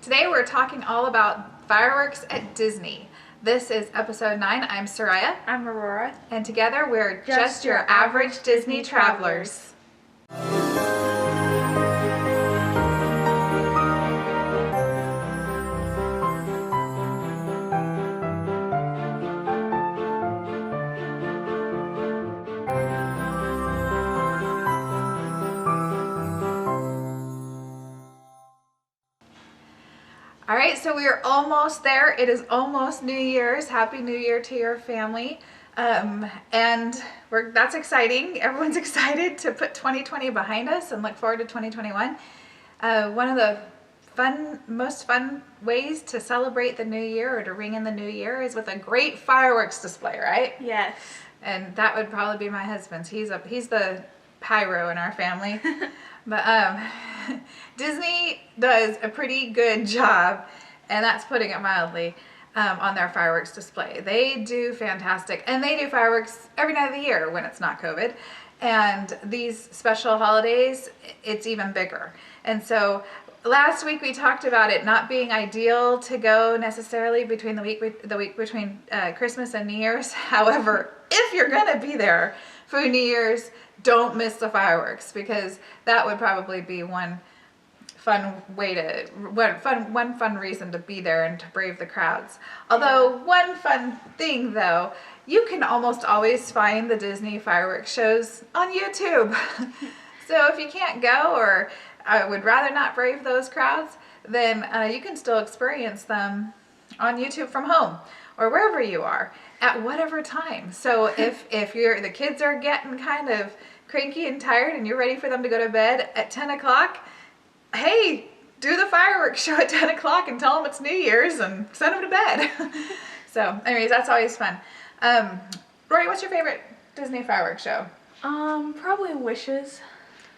Today we're talking all about fireworks at Disney. This is episode 9. I'm Sariah. I'm Aurora. And together we're just your average Disney travelers. All right, so we are almost there. It is almost New Year's. Happy New Year to your family. And that's exciting. Everyone's excited to put 2020 behind us and look forward to 2021. One of the most fun ways to celebrate the new year or to ring in the new year is with a great fireworks display, right? Yes. And that would probably be my husband's. He's the pyro in our family. But Disney does a pretty good job, and that's putting it mildly, on their fireworks display. They do fantastic, and they do fireworks every night of the year when it's not COVID. And these special holidays, it's even bigger. And so last week we talked about it not being ideal to go necessarily between the week between Christmas and New Year's. However, if you're gonna be there for New Year's, don't miss the fireworks, because that would probably be one fun reason to be there and to brave the crowds. Although one fun thing though, you can almost always find the Disney fireworks shows on YouTube. So if you can't go, or I would rather not brave those crowds, then you can still experience them on YouTube from home or wherever you are at whatever time. So if the kids are getting kind of cranky and tired and you're ready for them to go to bed at 10 o'clock, hey, do the fireworks show at 10 o'clock and tell them it's New Year's and send them to bed. So anyways, that's always fun. Rory, what's your favorite Disney fireworks show? Probably Wishes.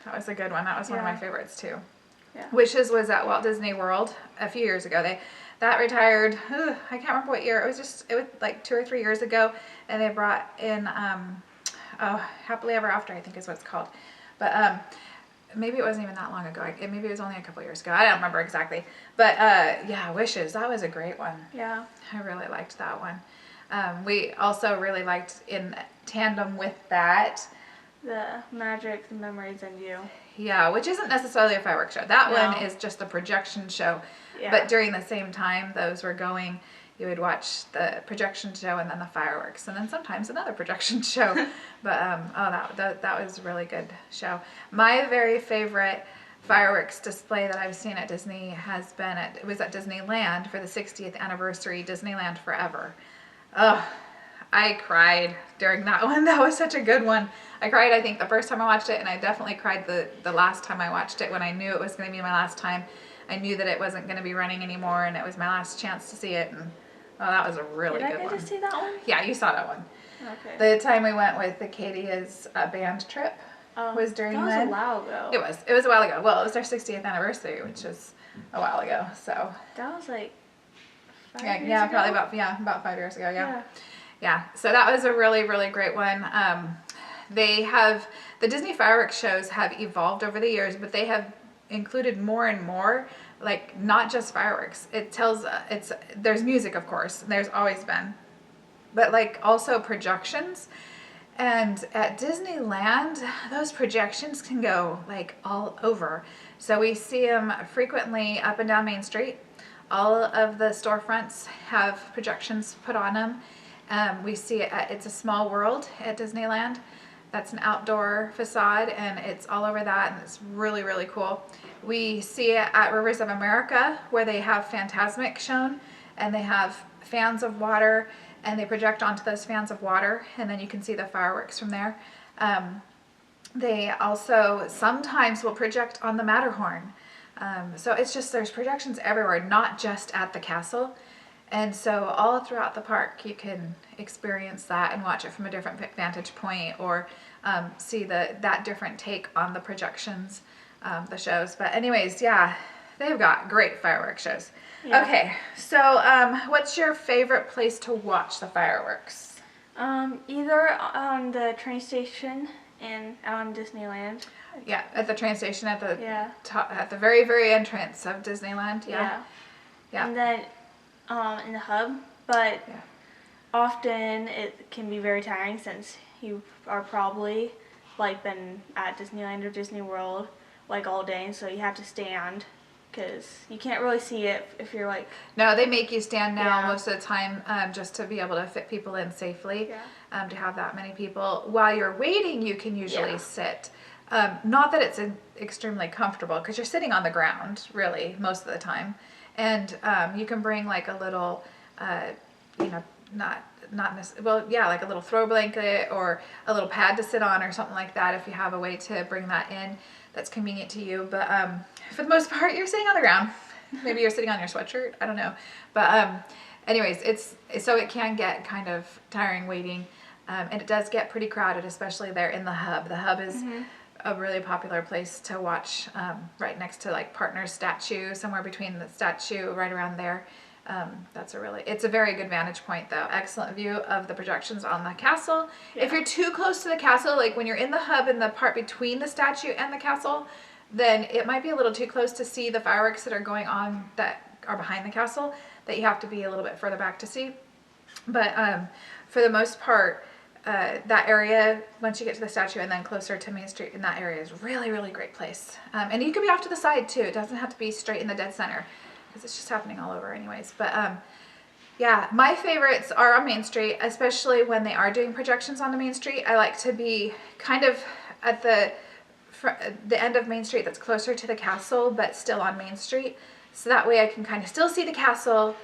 That was a good one. That was one of my favorites too. Yeah. Wishes was at Walt Disney World a few years ago. That retired, I can't remember what year. It was like 2 or 3 years ago, and they brought in Happily Ever After, I think is what it's called. But maybe it wasn't even that long ago. Maybe it was only a couple years ago. I don't remember exactly. But yeah, Wishes, that was a great one. Yeah. I really liked that one. We also really liked, in tandem with that, The Magic, the Memories, and You. Yeah, which isn't necessarily a fireworks show. That one is just a projection show. Yeah. But during the same time those were going, you would watch the projection show and then the fireworks, and then sometimes another projection show. But that was a really good show. My very favorite fireworks display that I've seen at Disney has been it was at Disneyland for the 60th anniversary, Disneyland Forever. Oh, I cried during that one. That was such a good one. I cried, I think, the first time I watched it, and I definitely cried the last time I watched it, when I knew it was going to be my last time. I knew that it wasn't going to be running anymore, and it was my last chance to see it. And that was a really good one. Did I get to see that one? Yeah, you saw that one. Okay. The time we went with Acadia's band trip was during that. That was a while ago. It was a while ago. Well, it was their 60th anniversary, which is a while ago. So that was like 5 years yeah, ago? probably about 5 years ago. Yeah. So that was a really, really great one. The Disney fireworks shows have evolved over the years, but they have included more and more, like not just fireworks. There's music, of course, there's always been, but like also projections. And at Disneyland, those projections can go like all over. So we see them frequently up and down Main Street. All of the storefronts have projections put on them. We see it at It's a Small World at Disneyland. That's an outdoor facade, and it's all over that, and it's really, really cool. We see it at Rivers of America, where they have Fantasmic shown, and they have fans of water, and they project onto those fans of water, and then you can see the fireworks from there. They also sometimes will project on the Matterhorn. So it's just, there's projections everywhere, not just at the castle. And so all throughout the park you can experience that and watch it from a different vantage point, or see that different take on the projections, the shows. But anyways, yeah, they've got great fireworks shows. Yeah. Okay, so what's your favorite place to watch the fireworks? Either on the train station and on Disneyland. Yeah, at the train station at the very, very entrance of Disneyland. Yeah. Yeah. And then in the hub, but Yeah. often it can be very tiring since you are probably like been at Disneyland or Disney World like all day, and so you have to stand because you can't really see it if you're like. No, they make you stand now Yeah. most of the time, just to be able to fit people in safely. Yeah. To have that many people. While you're waiting, you can usually Yeah. sit. Not that it's extremely comfortable because you're sitting on the ground really most of the time, and you can bring like a little, you know, not necessarily, well, yeah, like a little throw blanket or a little pad to sit on or something like that if you have a way to bring that in that's convenient to you. But for the most part, you're sitting on the ground. Maybe you're sitting on your sweatshirt. I don't know. But anyways, so it can get kind of tiring waiting. And it does get pretty crowded, especially there in the hub. The hub is a really popular place to watch, right next to like Partner's statue, somewhere between the statue, right around there. It's a very good vantage point though. Excellent view of the projections on the castle. Yeah. If you're too close to the castle, like when you're in the hub in the part between the statue and the castle, then it might be a little too close to see the fireworks that are going on that are behind the castle, that you have to be a little bit further back to see. But for the most part, that area, once you get to the statue and then closer to Main Street in that area, is really, really great place. And you can be off to the side too. It doesn't have to be straight in the dead center because it's just happening all over anyways. But yeah, my favorites are on Main Street, especially when they are doing projections on the Main Street. I like to be kind of at the end of Main Street that's closer to the castle, but still on Main Street. So that way I can kind of still see the castle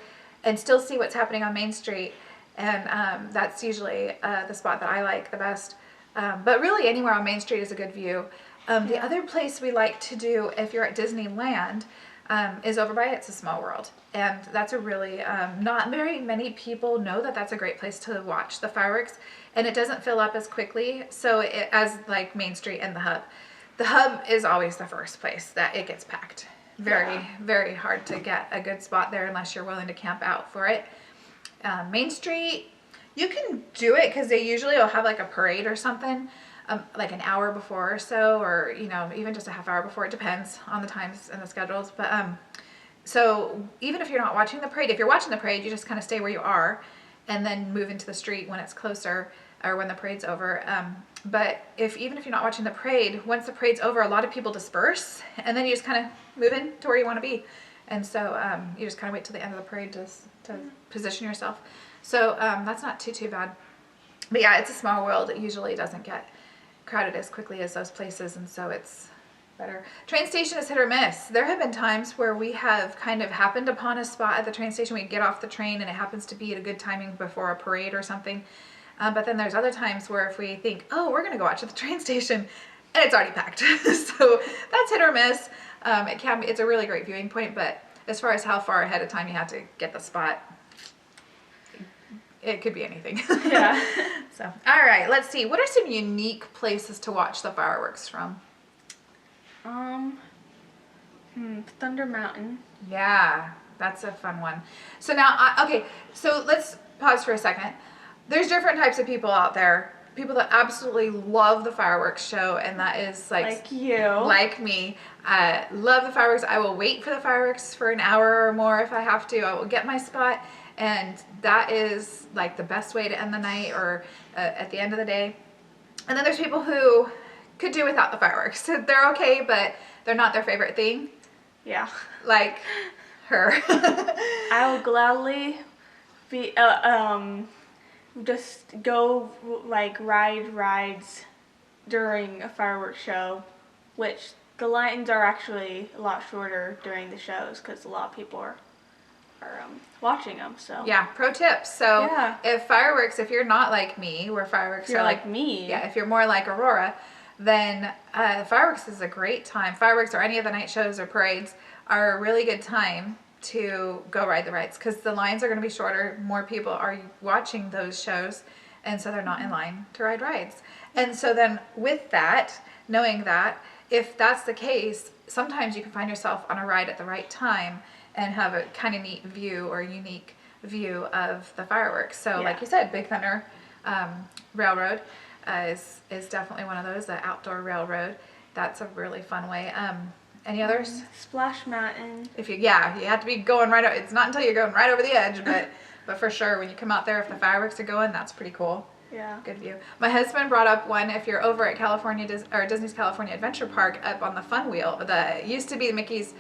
and still see what's happening on Main Street. And that's usually the spot that I like the best. But really anywhere on Main Street is a good view. The other place we like to do if you're at Disneyland is over by It's a Small World. And that's a really, not very many people know that that's a great place to watch the fireworks. And it doesn't fill up as quickly as like Main Street and the hub. The hub is always the first place that it gets packed. Very hard to get a good spot there unless you're willing to camp out for it. Main Street, you can do it because they usually will have like a parade or something, like an hour before or so, or even just a half hour before. It depends on the times and the schedules. But so even if you're not watching the parade, if you're watching the parade, you just kind of stay where you are and then move into the street when it's closer or when the parade's over. But even if you're not watching the parade, once the parade's over, a lot of people disperse, and then you just kind of move in to where you want to be. And so you just kind of wait till the end of the parade to position yourself. So that's not too bad. But yeah, It's a Small World. It usually doesn't get crowded as quickly as those places, and so it's better. Train station is hit or miss. There have been times where we have kind of happened upon a spot at the train station. We get off the train and it happens to be at a good timing before a parade or something. But then there's other times where if we think, oh, we're going to go watch at the train station, and it's already packed. So that's hit or miss. It's a really great viewing point, but as far as how far ahead of time you have to get the spot, it could be anything. Yeah. So, all right, let's see. What are some unique places to watch the fireworks from? Thunder Mountain. Yeah, that's a fun one. So now, okay, so let's pause for a second. There's different types of people out there. People that absolutely love the fireworks show, and that is Like you. like me. Love the fireworks. I will wait for the fireworks for an hour or more if I have to. I will get my spot, and that is like the best way to end the night or at the end of the day. And then there's people who could do without the fireworks. They're okay, but they're not their favorite thing. Yeah. Like her. I will gladly be just go like ride rides during a fireworks show, which the lines are actually a lot shorter during the shows because a lot of people are watching them. So Yeah, pro tips. So Yeah. if you're not like me, where fireworks if you're are like me, yeah, if you're more like Aurora, then fireworks is a great time. Fireworks or any of the night shows or parades are a really good time to go ride the rides because the lines are going to be shorter. More people are watching those shows, and so they're not in line to ride rides. And so then with that, knowing that, if that's the case, sometimes you can find yourself on a ride at the right time and have a kind of neat view or unique view of the fireworks. So like you said, Big Thunder Railroad is definitely one of those, the outdoor railroad. That's a really fun way. Any others? Splash Mountain. You have to be going right. It's not until you're going right over the edge, but for sure when you come out there, if the fireworks are going, that's pretty cool. Yeah. Good view. My husband brought up one. If you're over at Disney's California Adventure Park, up on the Fun Wheel, used to be Mickey's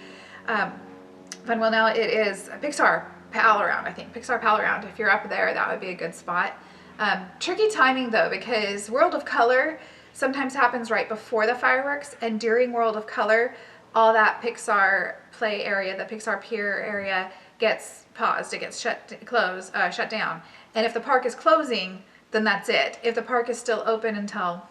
Fun Wheel. Now it is a Pixar Pal Around. I think Pixar Pal Around. If you're up there, that would be a good spot. Tricky timing though, because World of Color sometimes happens right before the fireworks, and during World of Color, all that Pixar play area, the Pixar Pier area, gets paused. It gets shut down. And if the park is closing, then that's it. If the park is still open until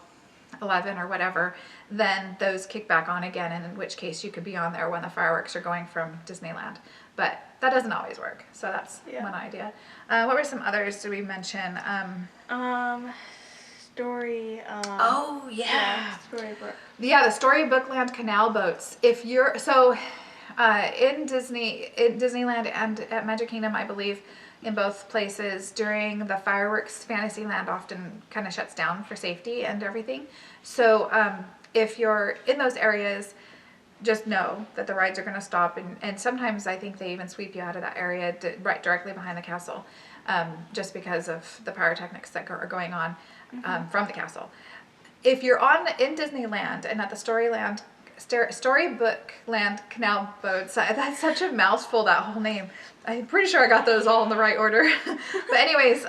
11 or whatever, then those kick back on again, and in which case you could be on there when the fireworks are going from Disneyland. But that doesn't always work. So that's one idea. What were some others did we mention? Story. Oh yeah. Storybook. Yeah, the Storybookland canal boats. If you're in Disneyland and at Magic Kingdom, I believe, in both places during the fireworks, Fantasyland often kind of shuts down for safety and everything. So if you're in those areas, just know that the rides are going to stop, and sometimes I think they even sweep you out of that area right directly behind the castle, just because of the pyrotechnics that are going on from the castle. If you're in Disneyland and at the Storybookland canal boats, that's such a mouthful, that whole name. I'm pretty sure I got those all in the right order. But anyways,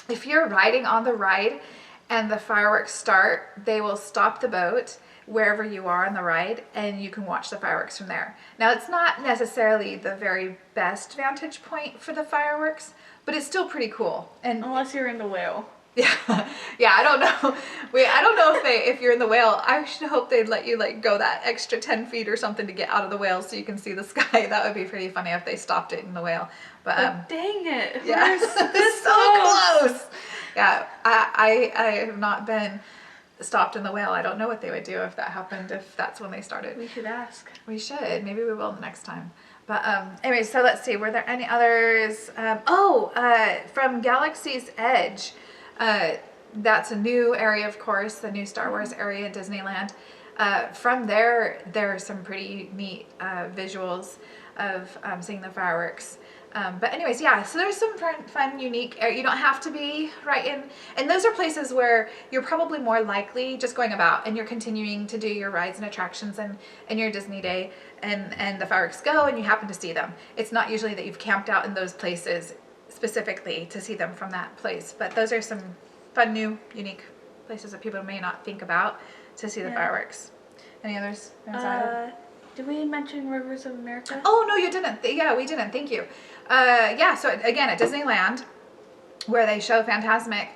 if you're riding on the ride and the fireworks start, they will stop the boat wherever you are on the ride, and you can watch the fireworks from there. Now, it's not necessarily the very best vantage point for the fireworks, but it's still pretty cool. And unless you're in the whale. Yeah, I don't know. I don't know if you're in the whale. I should hope they'd let you go that extra 10 feet or something to get out of the whale so you can see the sky. That would be pretty funny if they stopped it in the whale. But dang it! Yeah, this so close. Yeah, I have not been stopped in the whale. I don't know what they would do if that happened, if that's when they started. We should ask. We should. Maybe we will the next time. But anyway, so let's see. Were there any others? From Galaxy's Edge. That's a new area, of course, the new Star Wars area in Disneyland. From there are some pretty neat visuals of seeing the fireworks. But anyways, yeah, so there's some fun, unique area. You don't have to be right in, and those are places where you're probably more likely just going about and you're continuing to do your rides and attractions and your Disney day, and the fireworks go and you happen to see them. It's not usually that you've camped out in those places specifically to see them from that place, but those are some fun, new, unique places that people may not think about to see the fireworks. Any others? Did we mention Rivers of America? Oh, no, you didn't. Yeah, we didn't. Thank you. So again, at Disneyland, where they show Fantasmic,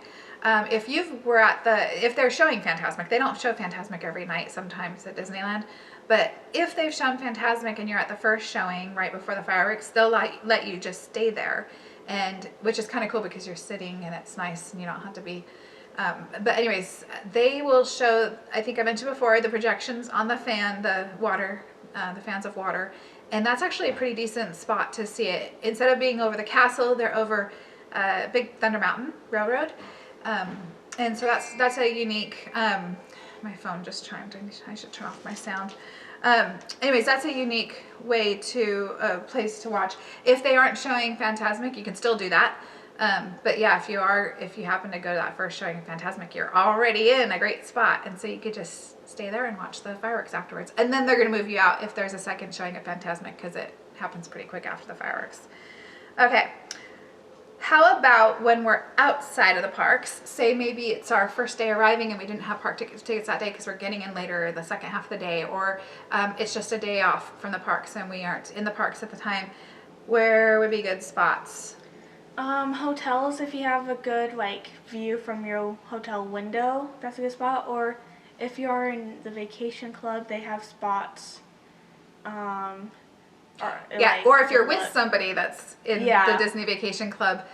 if they're showing Fantasmic, they don't show Fantasmic every night sometimes at Disneyland, but if they've shown Fantasmic and you're at the first showing right before the fireworks, they'll let you just stay there, and which is kind of cool because you're sitting and it's nice and you don't have to be. But anyways, they will show, I think I mentioned before, the projections on the fans of water, and that's actually a pretty decent spot to see it. Instead of being over the castle, they're over Big Thunder Mountain Railroad, and so that's a unique. My phone just chimed. I should turn off my sound. Anyways, that's a unique way a place to watch. If they aren't showing Fantasmic, you can still do that. But yeah, if you happen to go to that first showing of Fantasmic, you're already in a great spot, and so you could just stay there and watch the fireworks afterwards. And then they're going to move you out if there's a second showing of Fantasmic, because it happens pretty quick after the fireworks. Okay. How about when we're outside of the parks? Say maybe it's our first day arriving and we didn't have park tickets that day because we're getting in later the second half of the day, or it's just a day off from the parks and we aren't in the parks at the time. Where would be good spots? Hotels, if you have a good view from your hotel window, that's a good spot. Or if you're in the vacation club, they have spots. Or if you're with somebody that's in the Disney Vacation Club.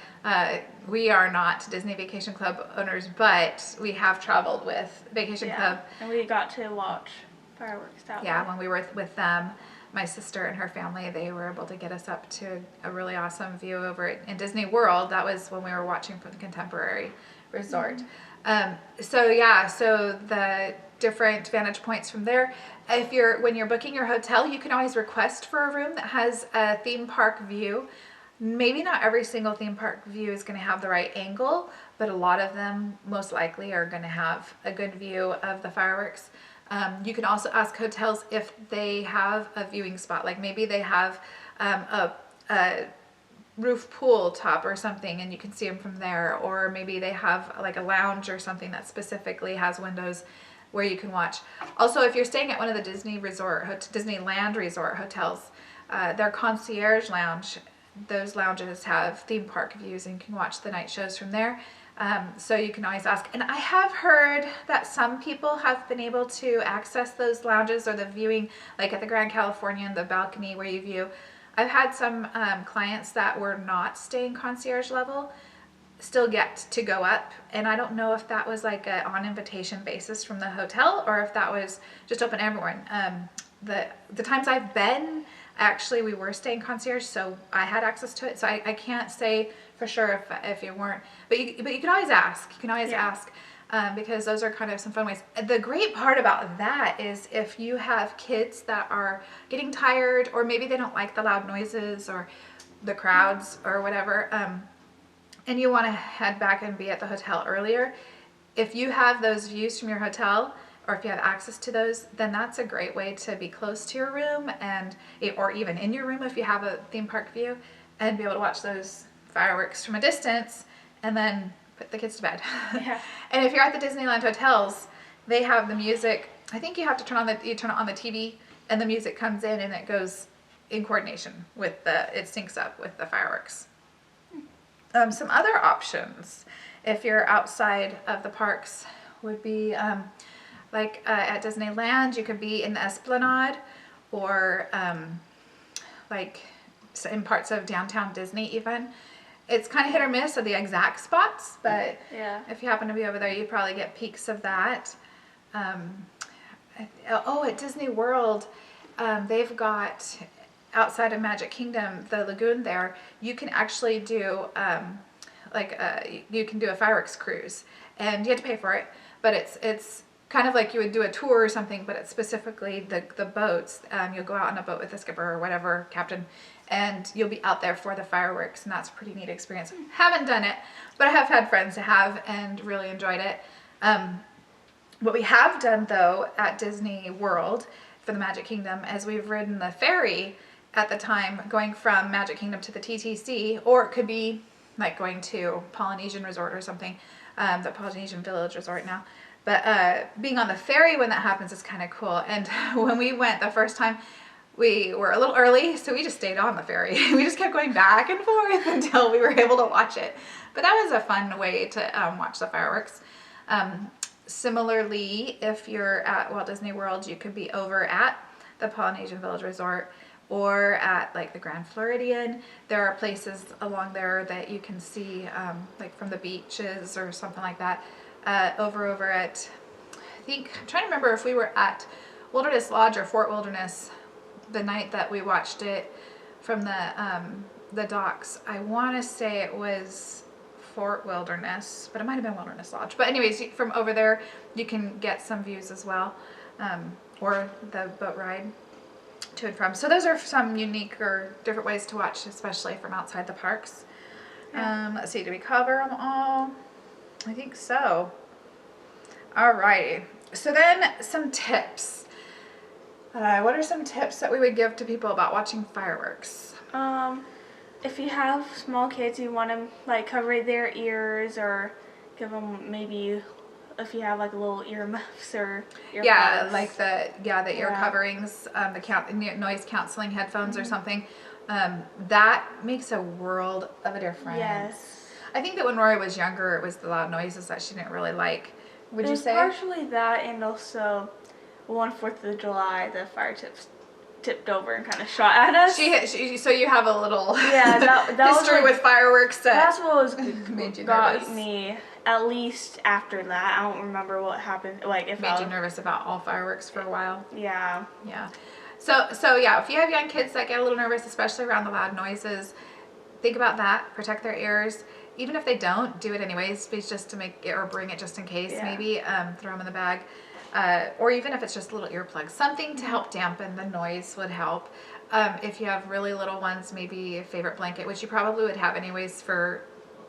We are not Disney Vacation Club owners, but we have traveled with Vacation Club. And we got to watch fireworks that way. Yeah, when we were with them, my sister and her family, they were able to get us up to a really awesome view over in Disney World. That was when we were watching from the Contemporary Resort. So the different vantage points from there. When you're booking your hotel, you can always request for a room that has a theme park view. Maybe not every single theme park view is going to have the right angle, but a lot of them most likely are going to have a good view of the fireworks. You can also ask hotels if they have a viewing spot, like maybe they have a roof pool top or something and you can see them from there, or maybe they have like a lounge or something that specifically has windows where you can watch. Also, if you're staying at one of the Disneyland resort hotels, their concierge lounge, those lounges have theme park views and you can watch the night shows from there. So you can always ask. And I have heard that some people have been able to access those lounges or the viewing, like at the Grand Californian, the balcony where you view. I've had some clients that were not staying concierge level still get to go up, and I don't know if that was like a on invitation basis from the hotel or if that was just open to everyone. The times I've been, actually we were staying concierge, so I had access to it, so I can't say for sure if you weren't, but you can always ask. You can always ask. Because those are kind of some fun ways. The great part about that is if you have kids that are getting tired, or maybe they don't like the loud noises or the crowds or whatever, and you want to head back and be at the hotel earlier, if you have those views from your hotel, or if you have access to those, then that's a great way to be close to your room, or even in your room if you have a theme park view, and be able to watch those fireworks from a distance and then put the kids to bed. Yeah. And if you're at the Disneyland hotels, they have the music. I think you have to turn it on the TV, and the music comes in and it goes in coordination with it syncs up with the fireworks. Some other options, if you're outside of the parks, would be like at Disneyland, you could be in the Esplanade, or like in parts of downtown Disney even. It's kind of hit or miss of the exact spots, but if you happen to be over there, you probably get peeks of that. At Disney World, they've got, outside of Magic Kingdom, the lagoon there, you can actually do you can do a fireworks cruise, and you have to pay for it, but it's kind of like you would do a tour or something, but it's specifically the boats. You'll go out on a boat with the skipper or whatever, captain, and you'll be out there for the fireworks, and that's a pretty neat experience. Haven't done it, but I have had friends that have and really enjoyed it. What we have done though at Disney World for the Magic Kingdom is we've ridden the ferry at the time going from Magic Kingdom to the TTC, or it could be like going to Polynesian Resort or something, the Polynesian Village Resort now. But being on the ferry when that happens is kind of cool. And when we went the first time, we were a little early, so we just stayed on the ferry. We just kept going back and forth until we were able to watch it. But that was a fun way to watch the fireworks. Similarly, if you're at Walt Disney World, you could be over at the Polynesian Village Resort or at like the Grand Floridian. There are places along there that you can see like from the beaches or something like that. Over at, I think, I'm trying to remember if we were at Wilderness Lodge or Fort Wilderness the night that we watched it from the docks. I want to say it was Fort Wilderness, but it might have been Wilderness Lodge. But anyways, from over there, you can get some views as well, or the boat ride to and from. So those are some unique or different ways to watch, especially from outside the parks. Let's see, did we cover them all? I think so. Alrighty. So then some tips. What are some tips that we would give to people about watching fireworks? If you have small kids, you want to like cover their ears, or give them maybe, if you have like little earmuffs or earplugs. Yeah, like the ear coverings, the noise canceling headphones or something. That makes a world of a difference. Yes. I think that when Rory was younger, it was the loud noises that she didn't really like. Would you say? It was partially that, and also on 4th of July, the fire tipped over and kind of shot at us. So you have a little that history was with fireworks. That's what was made you got nervous. Me at least after that. I don't remember what happened. Like if made you nervous about all fireworks for a while. Yeah. Yeah. So yeah, if you have young kids that get a little nervous, especially around the loud noises, think about that. Protect their ears. even if they don't, do it anyways, just to make it, or bring it just in case, maybe, throw them in the bag. Or even if it's just little earplugs, something to help dampen the noise would help. If you have really little ones, maybe a favorite blanket, which you probably would have anyways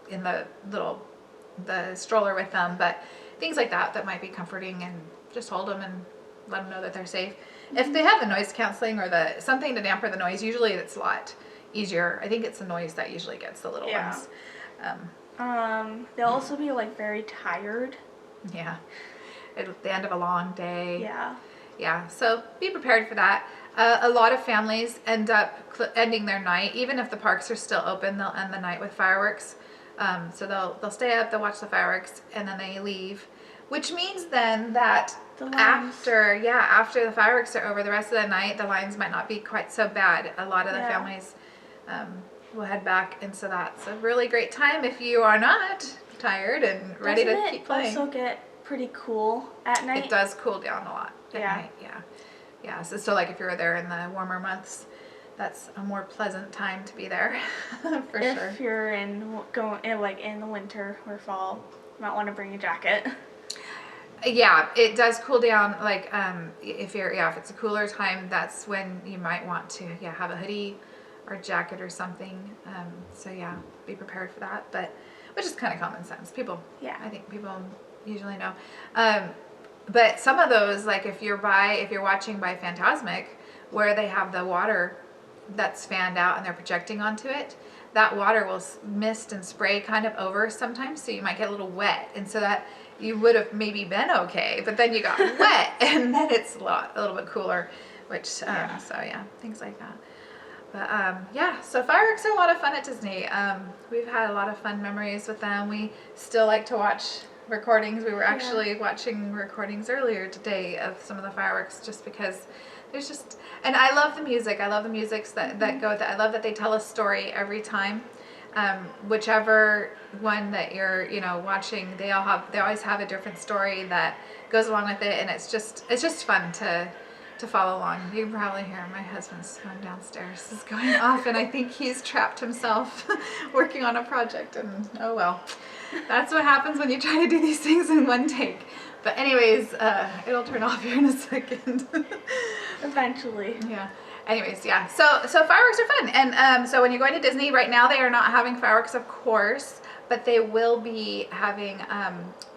in the stroller with them, but things like that might be comforting, and just hold them and let them know that they're safe. If they have the noise canceling or something to dampen the noise, usually it's a lot easier. I think it's the noise that usually gets the little ones. They'll also be like very tired. Yeah. At the end of a long day. Yeah. Yeah. So be prepared for that. A lot of families end up ending their night, even if the parks are still open, they'll end the night with fireworks. So they'll stay up, they'll watch the fireworks, and then they leave. Which means then that after the fireworks are over, the rest of the night, the lines might not be quite so bad. A lot of the families will head back, and so that's a really great time if you are not tired and ready to keep playing. Doesn't it also get pretty cool at night? It does cool down a lot at night, yeah. So like if you're there in the warmer months, that's a more pleasant time to be there, for sure. If you're in the winter or fall, you might want to bring a jacket. Yeah, it does cool down. Like if it's a cooler time, that's when you might want to have a hoodie or jacket or something. So be prepared for that. But which is kind of common sense. I think people usually know. But some of those, like if you're watching by Fantasmic, where they have the water that's fanned out and they're projecting onto it, that water will mist and spray kind of over sometimes, so you might get a little wet, and so that you would have maybe been okay, but then you got wet, and then it's a little bit cooler, which things like that. But so fireworks are a lot of fun at Disney. We've had a lot of fun memories with them. We still like to watch recordings. We were actually watching recordings earlier today of some of the fireworks, just because there's just, and I love the music. I love the musics that go with it. I love that they tell a story every time. Whichever one that you're watching, they always have a different story that goes along with it, and it's just fun to follow along. You can probably hear my husband's phone downstairs is going off, and I think he's trapped himself working on a project, and oh well, that's what happens when you try to do these things in one take. But anyways, it'll turn off here in a second. Eventually. Yeah. Anyways, yeah. So fireworks are fun, and so when you're going to Disney right now, they are not having fireworks, of course, but they will be having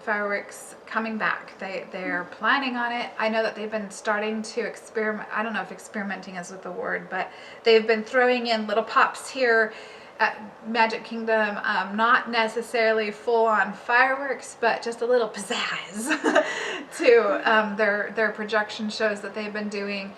fireworks coming back. They're planning on it. I know that they've been starting to experiment. I don't know if experimenting is with the word, but they've been throwing in little pops here at Magic Kingdom, not necessarily full-on fireworks, but just a little pizzazz to their projection shows that they've been doing.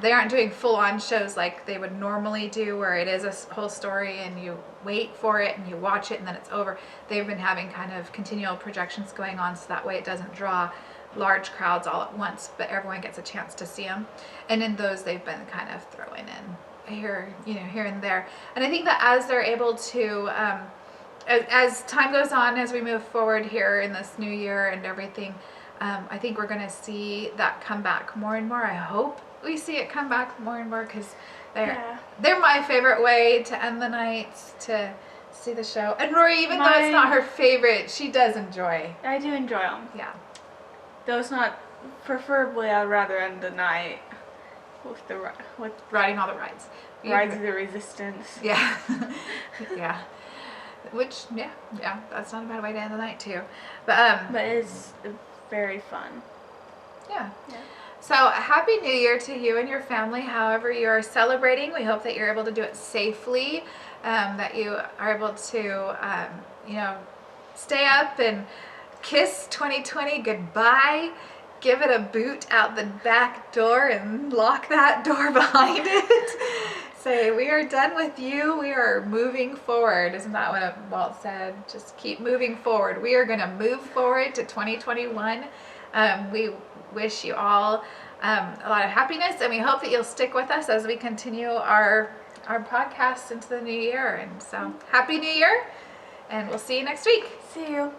They aren't doing full-on shows like they would normally do, where it is a whole story and you wait for it and you watch it and then it's over. They've been having kind of continual projections going on, so that way it doesn't draw large crowds all at once, but everyone gets a chance to see them. And in those, they've been kind of throwing in here and there. And I think that as they're able to, as time goes on, as we move forward here in this new year and everything, I think we're going to see that come back more and more. I hope we see it come back more and more, because they're my favorite way to end the nights, to see the show. And Rory, even though it's not her favorite, she does enjoy. I do enjoy them. Yeah. Though it's not, preferably I'd rather end the night with riding all the rides. Rides of the Resistance. Yeah. Yeah. Which, that's not a bad way to end the night too. But it's very fun. Yeah. So Happy New Year to you and your family, however you are celebrating. We hope that you're able to do it safely, that you are able to, stay up and kiss 2020 goodbye. Give it a boot out the back door and lock that door behind it. Say, we are done with you. We are moving forward. Isn't that what Walt said? Just keep moving forward. We are going to move forward to 2021. We wish you all a lot of happiness, and we hope that you'll stick with us as we continue our podcast into the new year. And so, Happy New Year, and we'll see you next week. See you.